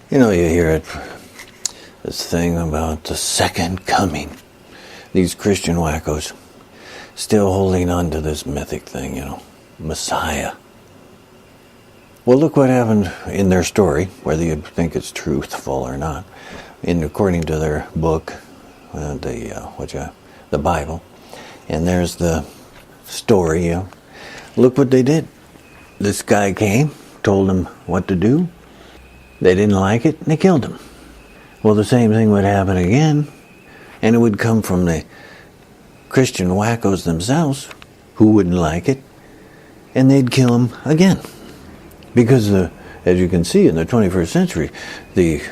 You know, you hear it, this thing about the second coming. These Christian wackos still holding on to this mythic thing, Messiah. Well, look what happened in their story, whether you think it's truthful or not. According to their book, the Bible, and there's the story. Look what they did. This guy came, told them what to do. They didn't like it, and they killed him. Well, the same thing would happen again, and it would come from the Christian wackos themselves, who wouldn't like it, and they'd kill him again. Because, as you can see, in the 21st century, the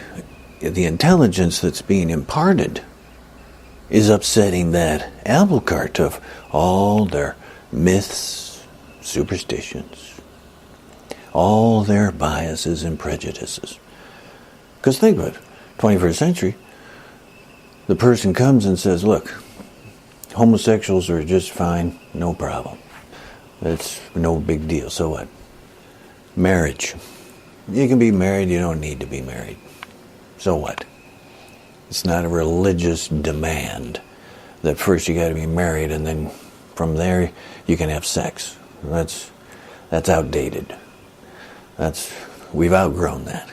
intelligence that's being imparted is upsetting that apple cart of all their myths, superstitions, all their biases and prejudices. Because think of it, 21st century, the person comes and says, look, homosexuals are just fine, no problem. It's no big deal, so what? Marriage. You can be married, you don't need to be married. So what? It's not a religious demand that first you got to be married and then from there you can have sex. That's outdated. We've outgrown that.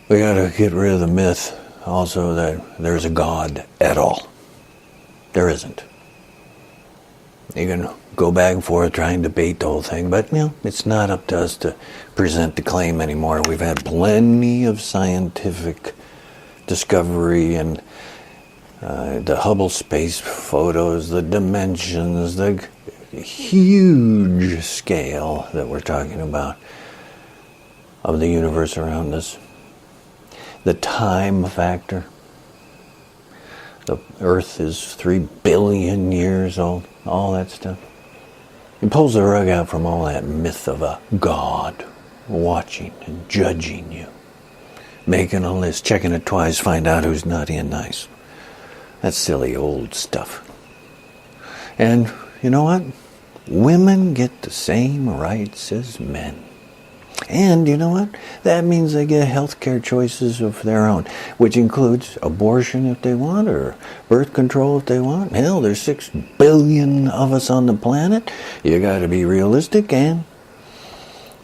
We got to get rid of the myth also that there's a God at all. There isn't. You can go back and forth, try and debate the whole thing, but it's not up to us to present the claim anymore. We've had plenty of scientific discovery and the Hubble space photos, the dimensions, the huge scale that we're talking about of the universe around us, the time factor. The Earth is 3 billion years old, all that stuff. It pulls the rug out from all that myth of a God watching and judging you, making a list, checking it twice, find out who's naughty and nice. That's silly old stuff. And you know what? Women get the same rights as men. And you know what? That means they get health care choices of their own, which includes abortion if they want, or birth control if they want. Hell, there's 6 billion of us on the planet. You got to be realistic, and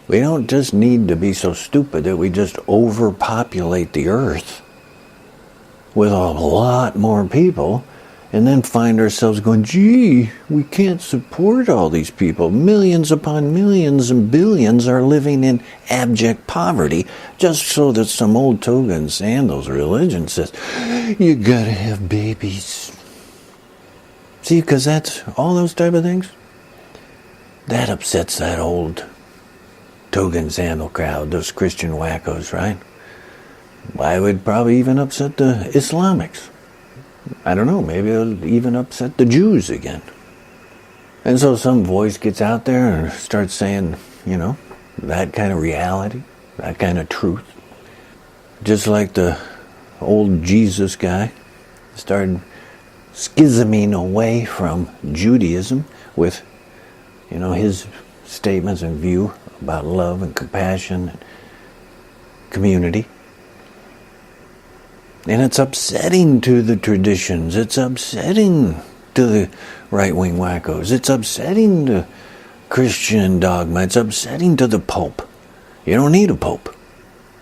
we don't just need to be so stupid that we just overpopulate the earth with a lot more people and then find ourselves going, gee, we can't support all these people. Millions upon millions and billions are living in abject poverty just so that some old toga and sandals religion says, you gotta have babies. See, because that's all those type of things. That upsets that old toga and sandal crowd, those Christian wackos, right? I would probably even upset the Islamics. I don't know, maybe it'll even upset the Jews again. And so some voice gets out there and starts saying, that kind of reality, that kind of truth. Just like the old Jesus guy started schisming away from Judaism with, his statements and view about love and compassion and community. And it's upsetting to the traditions. It's upsetting to the right-wing wackos. It's upsetting to Christian dogma. It's upsetting to the Pope. You don't need a Pope.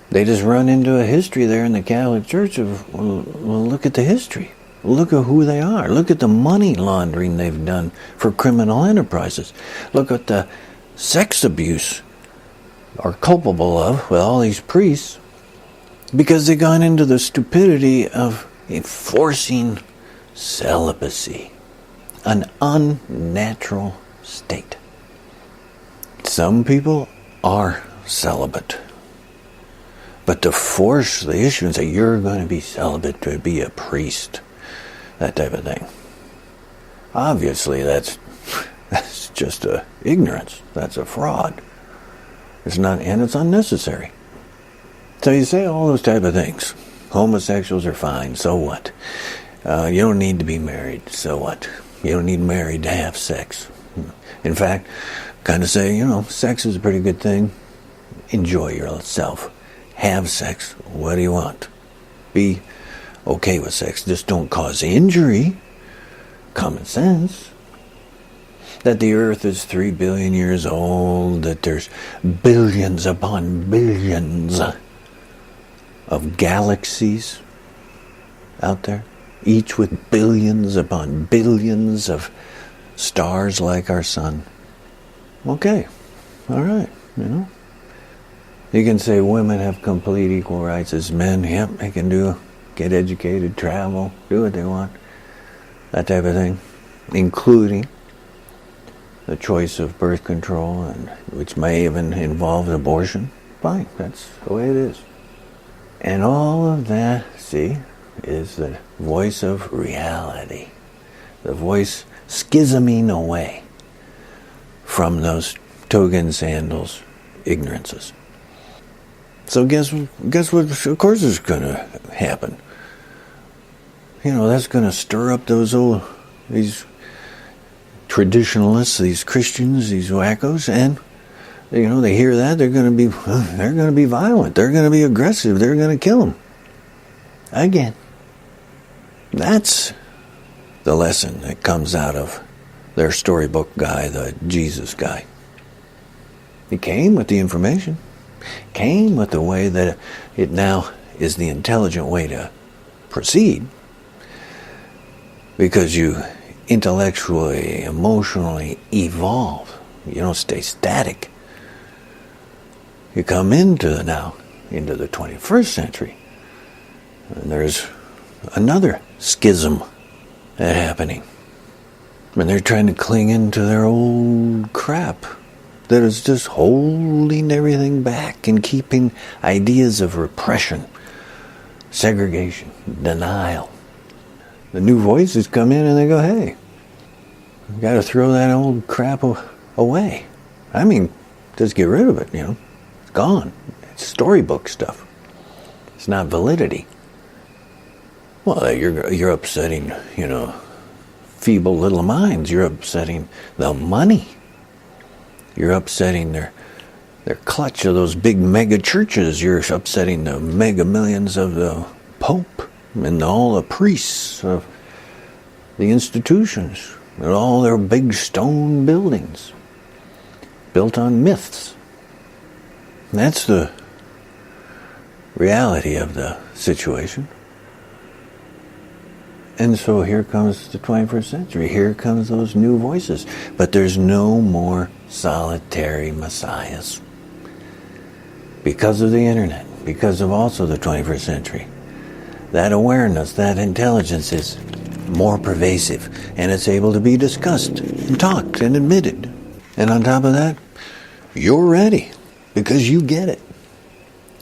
They just run into a history there in the Catholic Church of, well, look at the history. Look at who they are. Look at the money laundering they've done for criminal enterprises. Look at the sex abuse are culpable of with all these priests. Because they've gone into the stupidity of enforcing celibacy, an unnatural state. Some people are celibate. But to force the issue and say, you're going to be celibate to be a priest, that type of thing. Obviously, that's just ignorance. That's a fraud. It's not, and it's unnecessary. So you say all those type of things. Homosexuals are fine, so what? You don't need to be married, so what? You don't need married to have sex. In fact, kind of say, sex is a pretty good thing. Enjoy yourself. have sex. What do you want? Be okay with sex. Just don't cause injury. Common sense. That the earth is 3 billion years old, that there's billions upon billions of galaxies out there, each with billions upon billions of stars like our sun. Okay, all right, You can say women have complete equal rights as men. Yep, they can get educated, travel, do what they want, that type of thing, including the choice of birth control, and which may even involve abortion. Fine, that's the way it is. And all of that, see, is the voice of reality. The voice schisming away from those toga sandals ignorances. So guess what? Of course is going to happen. That's going to stir up these traditionalists, these Christians, these wackos, and they hear that they're going to be violent, they're going to be aggressive, they're going to kill them again. That's the lesson that comes out of their storybook guy, the Jesus guy. He came with the information, came with the way that it now is the intelligent way to proceed, because you intellectually, emotionally evolve. You don't stay static. You come into the 21st century, and there's another schism happening. And they're trying to cling into their old crap that is just holding everything back and keeping ideas of repression, segregation, denial. The new voices come in and they go, hey, you got to throw that old crap away. I mean, just get rid of it, It's gone. It's storybook stuff. It's not validity. Well, you're upsetting, feeble little minds. You're upsetting the money. You're upsetting their clutch of those big mega churches. You're upsetting the mega millions of the Pope and all the priests of the institutions and all their big stone buildings built on myths. That's the reality of the situation. And so here comes the 21st century. Here comes those new voices. But there's no more solitary messiahs. Because of the internet, because of also the 21st century. That awareness, that intelligence is more pervasive, and it's able to be discussed and talked and admitted. And on top of that, you're ready because you get it.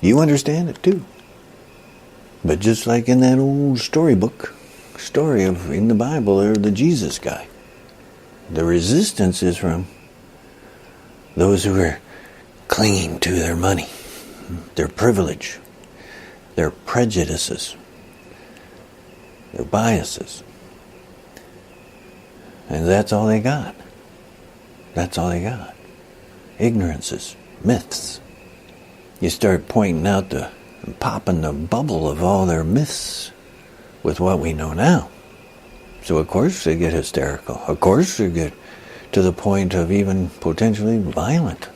You understand it too. But just like in that old story of in the Bible, or the Jesus guy, the resistance is from those who are clinging to their money, their privilege, their prejudices, their biases. And that's all they got. That's all they got. Ignorances, myths. You start pointing out popping the bubble of all their myths with what we know now. So of course they get hysterical. Of course they get to the point of even potentially violent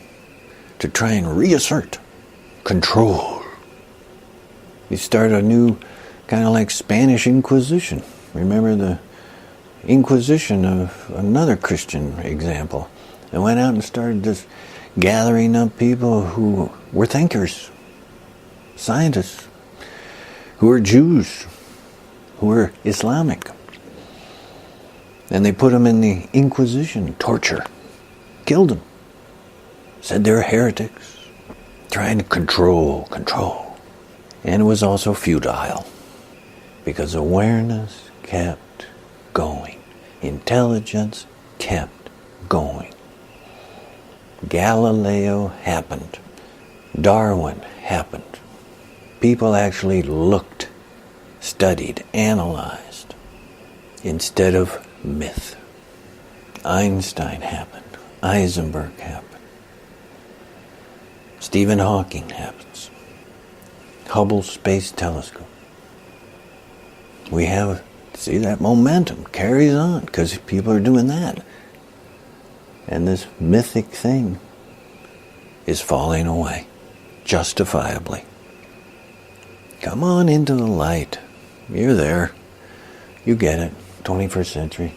to try and reassert control. You start a new kind of like Spanish Inquisition. Remember the Inquisition of another Christian example. They went out and started just gathering up people who were thinkers, scientists, who were Jews, who were Islamic. And they put them in the Inquisition, torture, killed them, said they were heretics, trying to control. And it was also futile, because awareness kept going. Intelligence kept going. Galileo happened. Darwin happened. People actually looked, studied, analyzed, instead of myth. Einstein happened. Heisenberg happened. Stephen Hawking happens. Hubble Space Telescope. We have, see, that momentum carries on because people are doing that. And this mythic thing is falling away, justifiably. Come on into the light. You're there. You get it. 21st century.